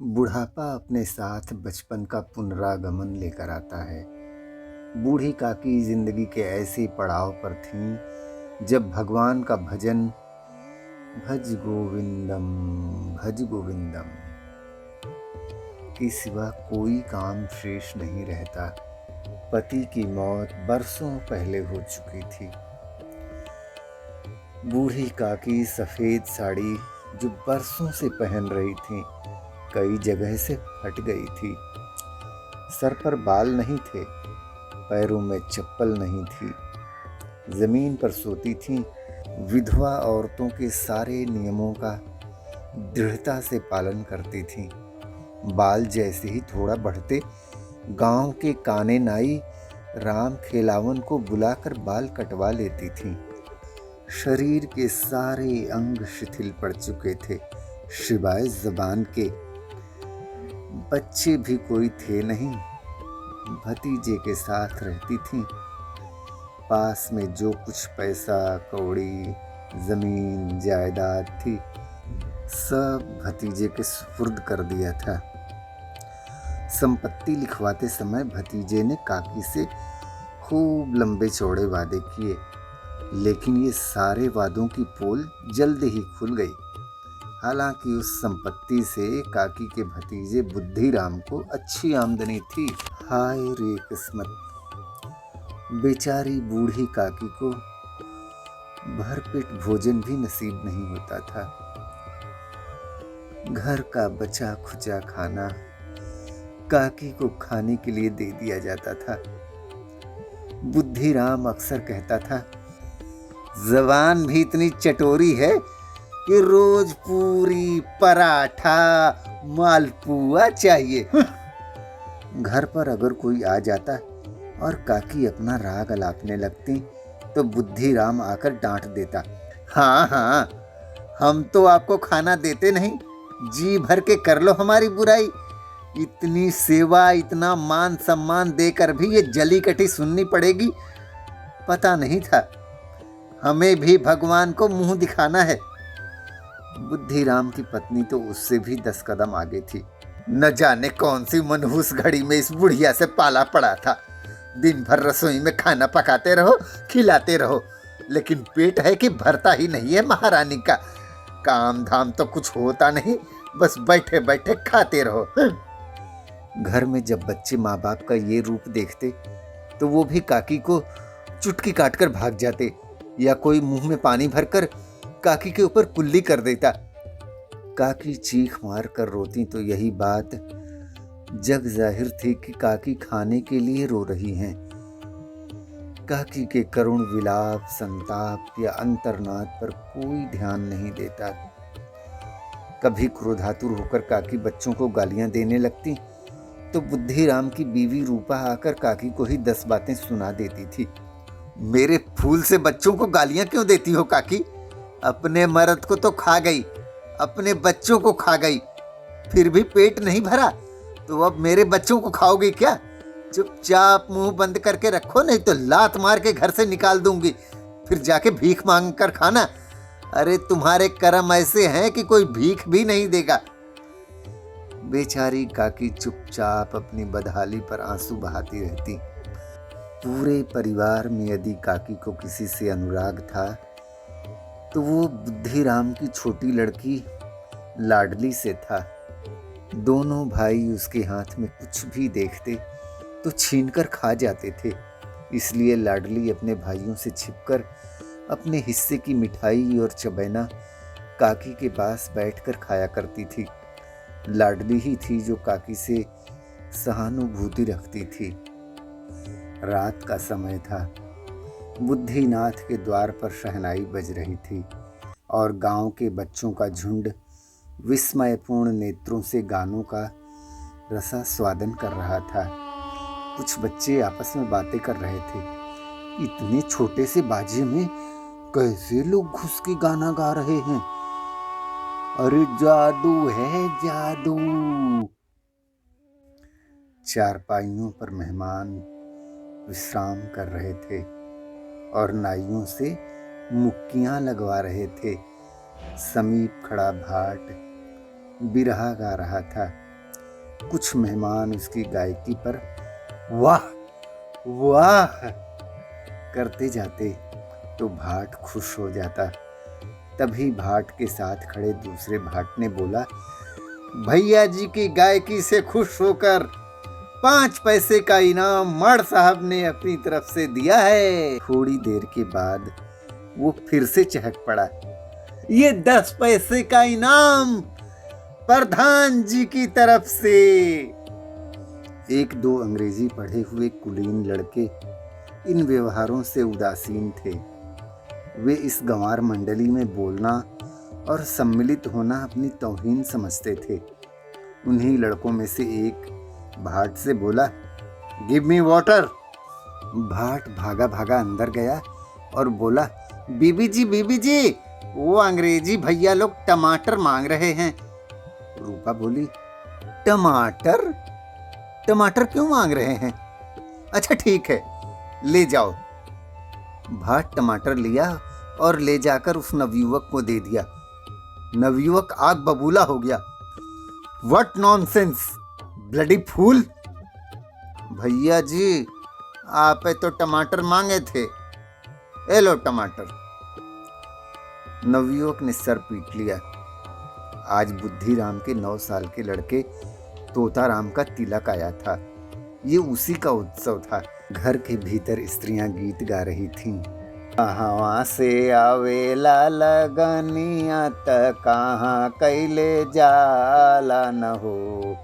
बुढ़ापा अपने साथ बचपन का पुनरागमन लेकर आता है। बूढ़ी काकी जिंदगी के ऐसे पड़ाव पर थीं जब भगवान का भजन भज गोविंदम के सिवा कोई काम शेष नहीं रहता। पति की मौत बरसों पहले हो चुकी थी। बूढ़ी काकी सफेद साड़ी जो बरसों से पहन रही थी कई जगह से फट गई थी। सर पर बाल नहीं थे, पैरों में चप्पल नहीं थी, जमीन पर सोती थीं। विधवा औरतों के सारे नियमों का दृढ़ता से पालन करती थीं। बाल जैसे ही थोड़ा बढ़ते गांव के काने नाई राम खेलावन को बुलाकर बाल कटवा लेती थीं। शरीर के सारे अंग शिथिल पड़ चुके थे सिवाय जबान के। बच्चे भी कोई थे नहीं, भतीजे के साथ रहती थी। पास में जो कुछ पैसा कौड़ी जमीन जायदाद थी सब भतीजे के सुपुर्द कर दिया था। संपत्ति लिखवाते समय भतीजे ने काकी से खूब लंबे चौड़े वादे किए, लेकिन ये सारे वादों की पोल जल्द ही खुल गई। हालांकि उस संपत्ति से काकी के भतीजे बुद्धिराम को अच्छी आमदनी थी। हाय रे किस्मत, बेचारी बूढ़ी काकी को भरपेट भोजन भी नसीब नहीं होता था। घर का बचा खुचा खाना काकी को खाने के लिए दे दिया जाता था। बुद्धिराम अक्सर कहता था, जबान भी इतनी चटोरी है कि रोज पूरी पराठा मालपुआ चाहिए। घर पर अगर कोई आ जाता और काकी अपना राग अलापने लगती तो बुद्धिराम आकर डांट देता, हाँ हाँ, हम तो आपको खाना देते नहीं, जी भर के कर लो हमारी बुराई। इतनी सेवा इतना मान सम्मान देकर भी ये जली कटी सुननी पड़ेगी। पता नहीं था हमें भी भगवान को मुंह दिखाना है। बुद्धिराम की पत्नी तो उससे भी 10 कदम आगे थी। न जाने कौन सी मनहूस घड़ी में इस बुढ़िया से पाला पड़ा था। दिन भर रसोई में खाना पकाते रहो, खिलाते रहो, लेकिन पेट है कि भरता ही नहीं है महारानी का। काम धाम तो कुछ होता नहीं, बस बैठे बैठे खाते रहो। घर में जब बच्चे माँ बाप का ये रूप देखते तो वो भी काकी को चुटकी काटकर भाग जाते या कोई मुंह में पानी भरकर काकी के ऊपर कुल्ली कर देता। काकी चीख मार कर रोती तो यही बात जग जाहिर थी कि काकी खाने के लिए रो रही हैं। काकी के करुण विलाप, संताप या अंतर्नाद पर कोई ध्यान नहीं देता। कभी क्रोधातुर होकर काकी बच्चों को गालियां देने लगती तो बुद्धिराम की बीवी रूपा आकर काकी को ही 10 बातें सुना देती थी। मेरे फूल से बच्चों को गालियां क्यों देती हो काकी? अपने मर्द को तो खा गई, अपने बच्चों को खा गई, फिर भी पेट नहीं भरा तो अब मेरे बच्चों को खाओगे क्या? चुपचाप मुंह बंद करके रखो, नहीं तो लात मार के घर से निकाल दूंगी, फिर जाके भीख मांग कर खाना। अरे तुम्हारे कर्म ऐसे हैं कि कोई भीख भी नहीं देगा। बेचारी काकी चुपचाप अपनी बदहाली पर आंसू बहाती रहती। पूरे परिवार में यदि काकी को किसी से अनुराग था तो वो बुद्धिराम की छोटी लड़की लाडली से था। दोनों भाई उसके हाथ में कुछ भी देखते तो छीनकर खा जाते थे। इसलिए लाडली अपने भाइयों से छिपकर अपने हिस्से की मिठाई और चबैना काकी के पास बैठकर खाया करती थी। लाडली ही थी जो काकी से सहानुभूति रखती थी। रात का समय था। बुद्धिनाथ के द्वार पर शहनाई बज रही थी और गांव के बच्चों का झुंड विस्मयपूर्ण नेत्रों से गानों का रसास्वादन कर रहा था। कुछ बच्चे आपस में बातें कर रहे थे, इतने छोटे से बाजे में कैसे लोग घुस के गाना गा रहे हैं? अरे जादू है जादू। चारपाइयों पर मेहमान विश्राम कर रहे थे और नाइयों से मुक्कियां लगवा रहे थे। समीप खड़ा भाट बिरहा गा रहा था। कुछ मेहमान उसकी गायकी पर वाह वाह करते जाते तो भाट खुश हो जाता। तभी भाट के साथ खड़े दूसरे भाट ने बोला, भैया जी की गायकी से खुश होकर 5 पैसे का इनाम मर्द साहब ने अपनी तरफ से दिया है। थोड़ी देर के बाद वो फिर से चहक पड़ा, ये 10 पैसे का इनाम प्रधान जी की तरफ से। एक दो अंग्रेजी पढ़े हुए कुलीन लड़के इन व्यवहारों से उदासीन थे। वे इस गंवार मंडली में बोलना और सम्मिलित होना अपनी तौहीन समझते थे। उन्हीं लड़कों में से एक भाट से बोला, गिव मी वाटर। भाट भागा भागा अंदर गया और बोला, बीबी जी वो अंग्रेजी भैया लोग टमाटर मांग रहे हैं। रूपा बोली, टमाटर? टमाटर क्यों मांग रहे हैं? अच्छा ठीक है, ले जाओ। भाट टमाटर लिया और ले जाकर उस नवयुवक को दे दिया। नवयुवक आग बबूला हो गया, व्हाट नॉनसेंस, ब्लडी फूल। भैया जी आपे तो टमाटर मांगे थे, ए लो टमाटर। नवयुवक ने सर पीट लिया। आज बुद्धिराम के 9 साल के लड़के तोताराम का तिलक आया था। ये उसी का उत्सव था। घर के भीतर स्त्रियां गीत गा रही थीं। कहाँ से आवेला लगनिया त कहाँ कैले जाला न हो,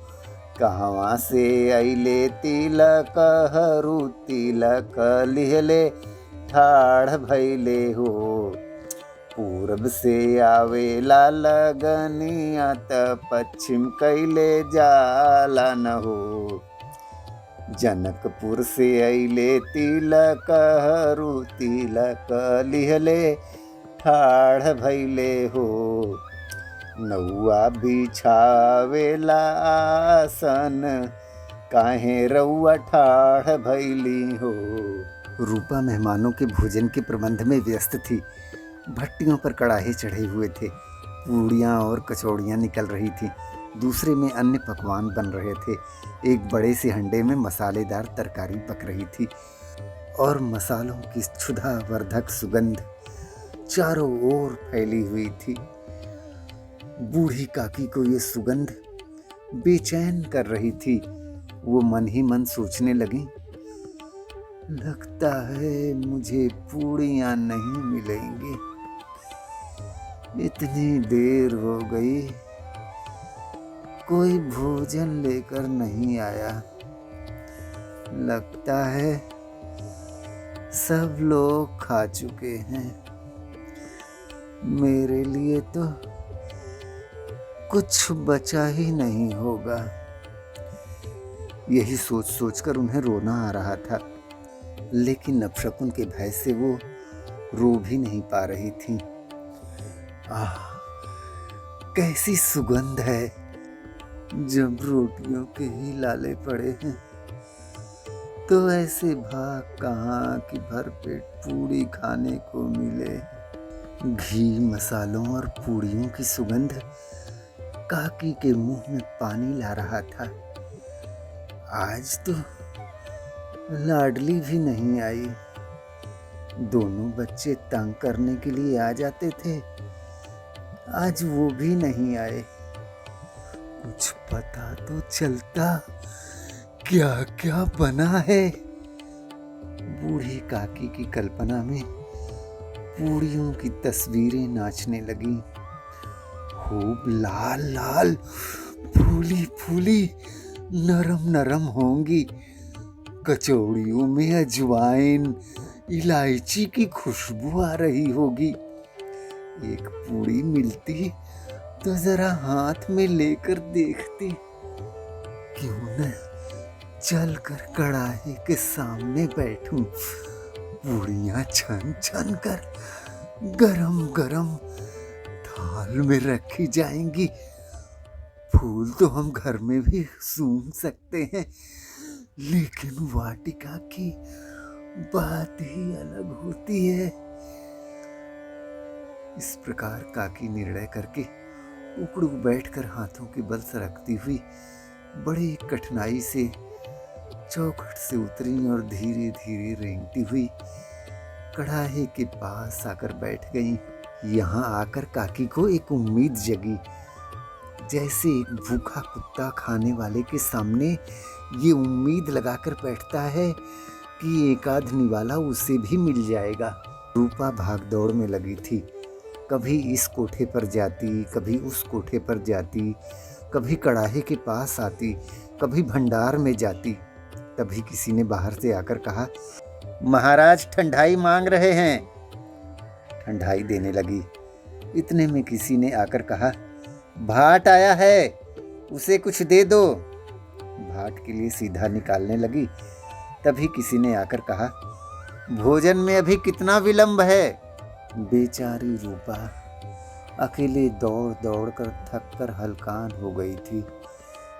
कहाँ से अइले तिलक हरू तिलक लिहले ठाड़ भैले हो। पूरब से आवेला लगनिया त पश्चिम कैले जाला न हो, जनकपुर से अइले तिलक हरू तिलक लिहले ठाड़ भैले हो। नौआ बिछावेला आसन काहे रउआ ठाड़ भैली हो। रूपा मेहमानों के भोजन के प्रबंध में व्यस्त थी। भट्टियों पर कड़ाहे चढ़े हुए थे, पूड़ियाँ और कचौड़ियाँ निकल रही थीं। दूसरे में अन्य पकवान बन रहे थे। एक बड़े से हंडे में मसालेदार तरकारी पक रही थी और मसालों की क्षुधावर्धक सुगंध चारों ओर फैली हुई थी। बूढ़ी काकी को ये सुगंध बेचैन कर रही थी। वो मन ही मन सोचने लगी, लगता है मुझे पूड़ियाँ नहीं मिलेंगी। इतनी देर हो गई, कोई भोजन लेकर नहीं आया। लगता है सब लोग खा चुके हैं। मेरे लिए तो कुछ बचा ही नहीं होगा। यही सोच सोचकर उन्हें रोना आ रहा था, लेकिन अपशकुन के भय से वो रो भी नहीं पा रही थी। आह, कैसी सुगंध है। जब रोटियों के ही लाले पड़े हैं तो ऐसे भाग कहाँ कि भरपेट पूड़ी खाने को मिले। घी, मसालों और पूड़ियों की सुगंध काकी के मुंह में पानी ला रहा था। आज तो लाडली भी नहीं आई। दोनों बच्चे तंग करने के लिए आ जाते थे, आज वो भी नहीं आए। कुछ पता तो चलता क्या क्या बना है। बूढ़ी काकी की कल्पना में पूड़ियों की तस्वीरें नाचने लगी। खूब लाल लाल, फूली फूली, नरम नरम होंगी। कचौड़ियों में अजवाइन, इलायची की खुशबू आ रही होगी। एक पूड़ी मिलती तो जरा हाथ में लेकर देखती। क्यों न चलकर कड़ाहे के सामने बैठूं, पूड़ियां छन छन कर गरम गरम थाल में रखी जाएंगी। फूल तो हम घर में भी सूंघ सकते हैं, लेकिन वाटिका की बात ही अलग होती है। इस प्रकार काकी निर्णय करके उकड़ू बैठकर हाथों के बल सरकती हुई बड़ी कठिनाई से चौखट से उतरी और धीरे धीरे रेंगती हुई कढ़ाई के पास आकर बैठ गई। यहाँ आकर काकी को एक उम्मीद जगी, जैसे एक भूखा कुत्ता खाने वाले के सामने ये उम्मीद लगाकर बैठता है कि एक आध निवाला उसे भी मिल जाएगा। रूपा भाग दौड़ में लगी थी, कभी इस कोठे पर जाती, कभी उस कोठे पर जाती, कभी कड़ाहे के पास आती, कभी भंडार में जाती। तभी किसी ने बाहर से आकर कहा, महाराज ठंडाई मांग रहे हैं। ठंडाई देने लगी। इतने में किसी ने आकर कहा, भाट आया है, उसे कुछ दे दो। भाट के लिए सीधा निकालने लगी। तभी किसी ने आकर कहा, भोजन में अभी कितना विलंब है। बेचारी रूपा अकेले दौड़ दौड़ कर थक कर हलकान हो गई थी,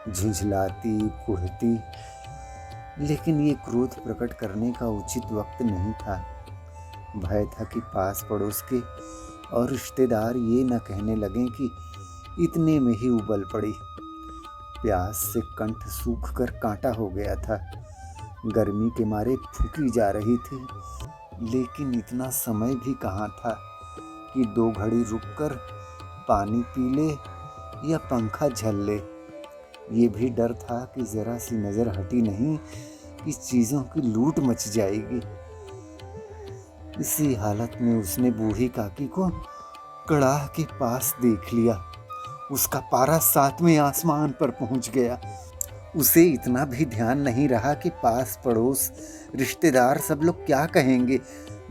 झुंझलाती कुढ़ती। लेकिन ये क्रोध प्रकट करने का उचित वक्त नहीं था। भय था कि पास पड़ोस के और रिश्तेदार ये न कहने लगें कि इतने में ही उबल पड़ी। प्यास से कंठ सूख कर कांटा हो गया था, गर्मी के मारे फूकी जा रही थी। लेकिन इतना समय भी कहाँ था कि 2 घड़ी रुककर पानी पी ले या पंखा झल ले। ये भी डर था कि जरा सी नजर हटी नहीं कि चीजों की लूट मच जाएगी। इसी हालत में उसने बूढ़ी काकी को कड़ाह के पास देख लिया। उसका पारा 7वें आसमान पर पहुंच गया। उसे इतना भी ध्यान नहीं रहा कि पास पड़ोस रिश्तेदार सब लोग क्या कहेंगे।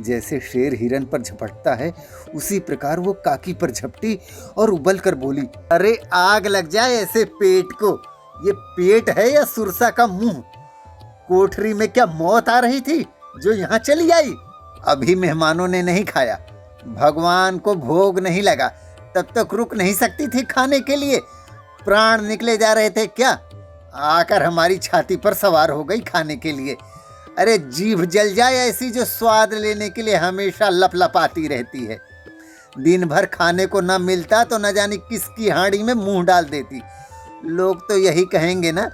जैसे शेर हिरन पर झपटता है, उसी प्रकार वो काकी पर झपटी और उबल कर बोली, अरे आग लग जाए ऐसे पेट को। ये पेट है या सुरसा का मुंह? कोठरी में क्या मौत आ रही थी जो यहाँ चली आई? अभी मेहमानों ने नहीं खाया, भगवान को भोग नहीं लगा, तब तक रुक नहीं सकती थी खाने के लिए? प्राण निकले जा रहे थे क्या? आकर हमारी छाती पर सवार हो गई खाने के लिए। अरे जीभ जल जाए ऐसी जो स्वाद लेने के लिए हमेशा लपलपाती रहती है। दिन भर खाने को न मिलता तो न जाने किसकी हांडी में मुंह डाल देती। लोग तो यही कहेंगे ना,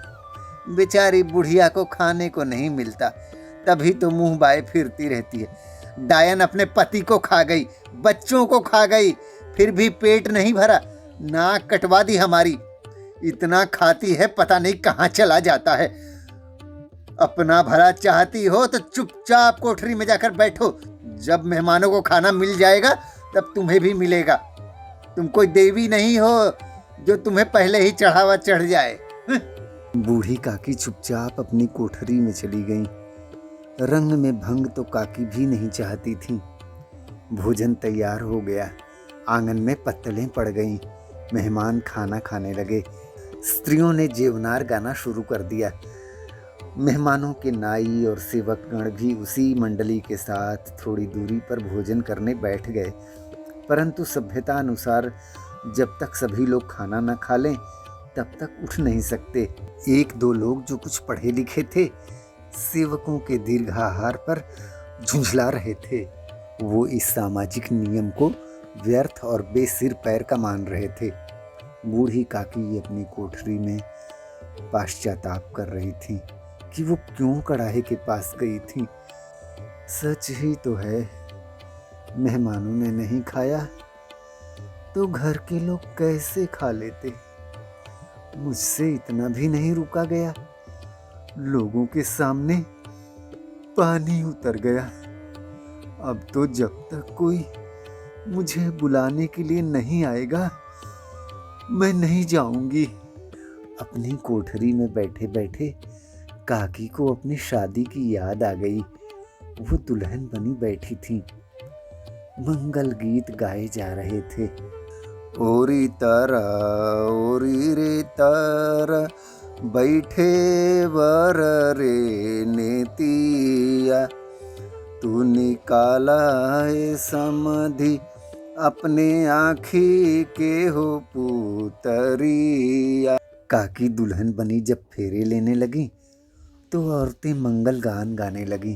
बेचारी बुढ़िया को खाने को नहीं मिलता, तभी तो मुंह बाए फिरती रहती है। डायन अपने पति को खा गई, बच्चों को खा गई, फिर भी पेट नहीं भरा, नाक कटवा दी हमारी। इतना खाती है पता नहीं कहाँ चला जाता है। अपना भला चाहती हो तो चुपचाप कोठरी में जाकर बैठो। जब मेहमानों को खाना मिल जाएगा तब तुम्हें भी मिलेगा। तुम कोई देवी नहीं हो जो तुम्हें पहले ही चढ़ावा चढ़ जाए। बूढ़ी काकी चुपचाप अपनी कोठरी में चली गई। रंग में भंग तो काकी भी नहीं चाहती थी। भोजन तैयार हो गया, आंगन में पत्तलें पड़ गईं, मेहमान खाना खाने लगे। स्त्रियों ने जेवनार गाना शुरू कर दिया। मेहमानों के नाई और सेवकगण भी उसी मंडली के साथ थोड़ी दूरी पर भोजन करने बैठ गए। परंतु सभ्यता अनुसार जब तक सभी लोग खाना न खा लें तब तक उठ नहीं सकते। 1-2 लोग जो कुछ पढ़े लिखे थे, सेवकों के दीर्घाहार पर झुंझला रहे थे। वो इस सामाजिक नियम को व्यर्थ और बेसिर पैर का मान रहे थे। बूढ़ी काकी अपनी कोठरी में पश्चाताप कर रही थी कि वो क्यों कड़ाहे के पास गई थी। सच ही तो है, मेहमानों ने नहीं खाया तो घर के लोग कैसे खा लेते। मुझसे इतना भी नहीं रुका गया, लोगों के सामने पानी उतर गया। अब तो जब तक कोई मुझे बुलाने के लिए नहीं आएगा मैं नहीं जाऊंगी। अपनी कोठरी में बैठे बैठे काकी को अपनी शादी की याद आ गई। वो दुल्हन बनी बैठी थी, मंगल गीत गाए जा रहे थे। ओरी तारा ओरी रे तारा बैठे वर रे नेतिया, तू निकाला है समधि अपने आँखी के हो पुतरिया। काकी दुल्हन बनी जब फेरे लेने लगी तो औरतें मंगल गान गाने लगी।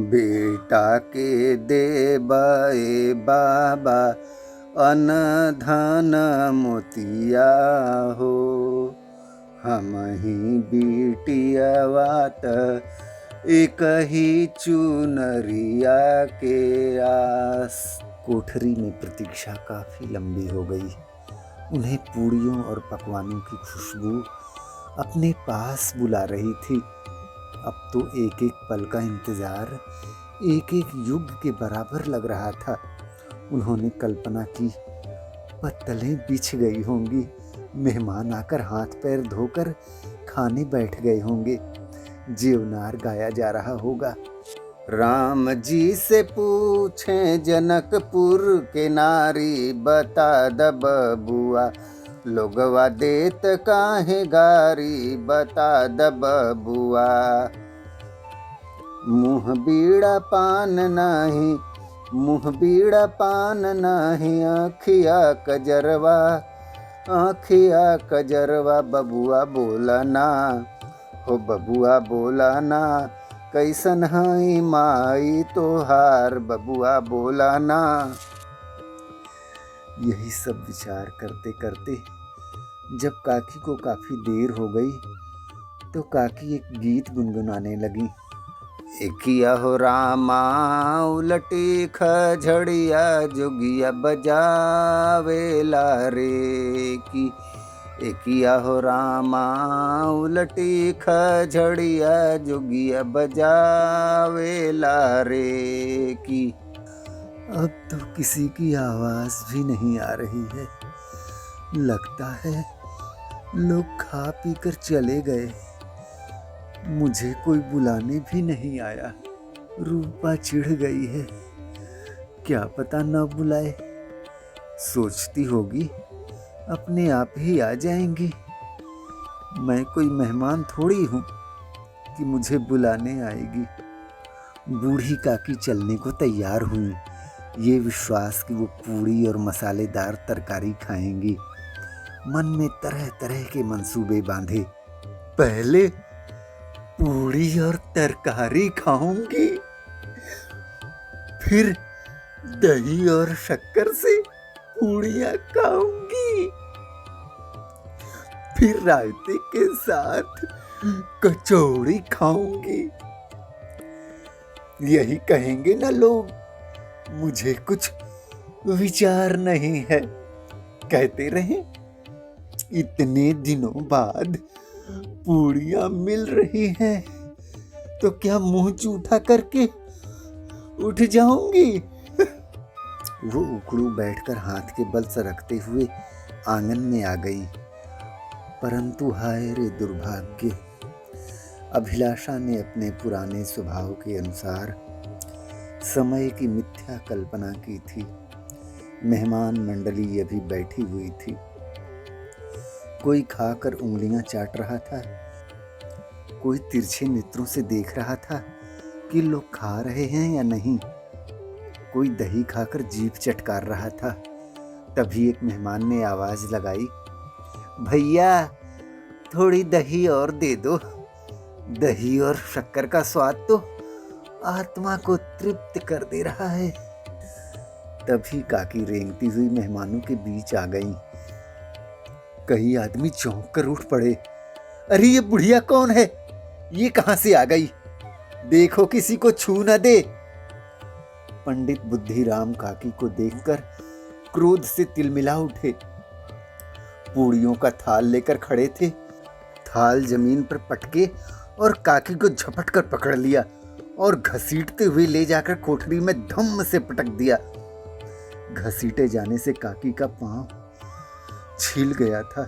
बेटा के दे बाए बाबा अन धन मोतिया हो, हम ही बिटियावात एक ही चुनरिया के आस। कोठरी में प्रतीक्षा काफी लंबी हो गई। उन्हें पूड़ियों और पकवानों की खुशबू अपने पास बुला रही थी। अब तो एक एक पल का इंतजार एक एक युग के बराबर लग रहा था। उन्होंने कल्पना की पत्तलें बिछ गई होंगी, मेहमान आकर हाथ पैर धोकर खाने बैठ गए होंगे, जीवनार गाया जा रहा होगा। राम जी से पूछें जनकपुर के नारी, बता द बबुआ लोगवा देत काहे गारी, बता द बबुआ। मुँह बीड़ा पान नाही, मुँह बीड़ा पान नाही, आँखिया कजरवा, आँखिया कजरवा, बबुआ बोला ना हो, बबुआ बोला ना, कैसन हई माई तोहार, बबुआ बोला ना। यही सब विचार करते करते जब काकी को काफी देर हो गई तो काकी एक गीत गुनगुनाने लगी। एकिया हो रामा उलटी खझड़िया, जोगिया बजावेला रे की। एकिया हो रामा उलटी खझड़िया, जोगिया बजावेला रे की। अब तो किसी की आवाज भी नहीं आ रही है। लगता है लोग खा पी कर चले गए, मुझे कोई बुलाने भी नहीं आया। रूपा चिढ़ गई है, क्या पता न बुलाए। सोचती होगी अपने आप ही आ जाएंगी। मैं कोई मेहमान थोड़ी हूँ कि मुझे बुलाने आएगी। बूढ़ी काकी चलने को तैयार हुई, ये विश्वास कि वो पूड़ी और मसालेदार तरकारी खाएंगी। मन में तरह तरह के मंसूबे बांधे। पहले पूड़ी और तरकारी खाऊंगी, फिर दही और शक्कर से पूड़ियां खाऊंगी, फिर रायते के साथ कचौड़ी खाऊंगी। यही कहेंगे ना लोग, मुझे कुछ विचार नहीं है। कहते रहे इतने दिनों बाद पूड़ियां मिल रही हैं तो क्या मुंह जूठा करके उठ जाऊंगी। वो उखड़ू बैठकर हाथ के बल सरकते हुए आंगन में आ गई। परंतु हाय रे दुर्भाग्य, अभिलाषा ने अपने पुराने स्वभाव के अनुसार समय की मिथ्या कल्पना की थी। मेहमान मंडली अभी बैठी हुई थी। कोई खाकर उंगलियां चाट रहा था, कोई तिरछे नेत्रों से देख रहा था कि लोग खा रहे हैं या नहीं। कोई दही खाकर जीभ चटकार रहा था। तभी एक मेहमान ने आवाज लगाई, भैया थोड़ी दही और दे दो। दही और शक्कर का स्वाद तो आत्मा को तृप्त कर दे रहा है। तभी काकी रेंगती हुई मेहमानों के बीच आ गई। कई आदमी चौंक कर उठ पड़े। अरे ये बुढ़िया कौन है? ये कहां से आ गई? देखो किसी को छू न दे। पंडित बुद्धिराम काकी को देखकर क्रोध से तिलमिला उठे। पूड़ियों का थाल लेकर खड़े थे। थाल जमीन पर पटके और काकी को झपट कर पकड़ लिया और घसीटते हुए ले जाकर कोठरी में धम्म से पटक दिया। घसीटे जाने से काकी का पांव छिल गया था।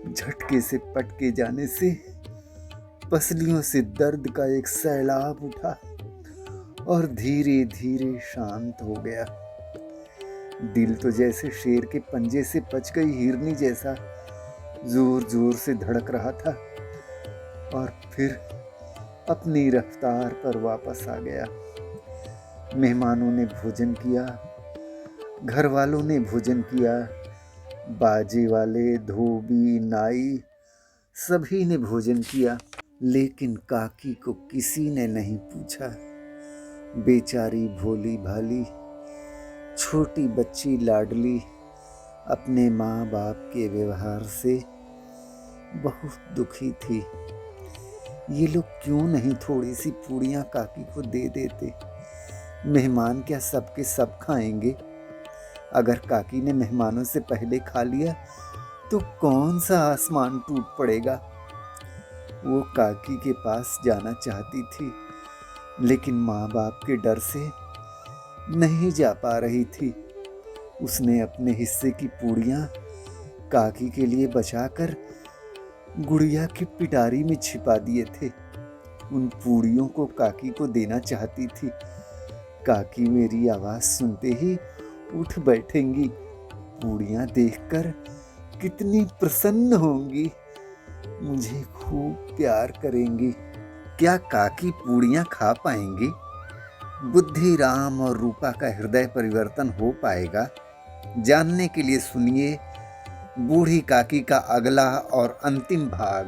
झटके से पटके जाने से पसलियों से दर्द का एक सैलाब उठा और धीरे धीरे शांत हो गया। दिल तो जैसे शेर के पंजे से बच गई हिरनी जैसा जोर जोर से धड़क रहा था और फिर अपनी रफ्तार पर वापस आ गया। मेहमानों ने भोजन किया, घर वालों ने भोजन किया, बाजे वाले, धोबी, नाई सभी ने भोजन किया, लेकिन काकी को किसी ने नहीं पूछा। बेचारी भोली भाली छोटी बच्ची लाडली अपने माँ बाप के व्यवहार से बहुत दुखी थी। ये लोग क्यों नहीं थोड़ी सी पूड़ियाँ काकी को दे देते? मेहमान क्या सबके सब खाएंगे? अगर काकी ने मेहमानों से पहले खा लिया तो कौन सा आसमान टूट पड़ेगा। वो काकी के पास जाना चाहती थी, लेकिन माँ बाप के डर से नहीं जा पा रही थी। उसने अपने हिस्से की पूड़ियाँ काकी के लिए बचाकर गुड़िया की पिटारी में छिपा दिए थे। उन पूड़ियों को काकी को देना चाहती थी। काकी मेरी आवाज़ सुनते ही उठ बैठेंगी। पूड़ियाँ देखकर कितनी प्रसन्न होंगी, मुझे खूब प्यार करेंगी। क्या काकी पूड़ियाँ खा पाएंगी? बुद्धि राम और रूपा का हृदय परिवर्तन हो पाएगा? जानने के लिए सुनिए बूढ़ी काकी का अगला और अंतिम भाग।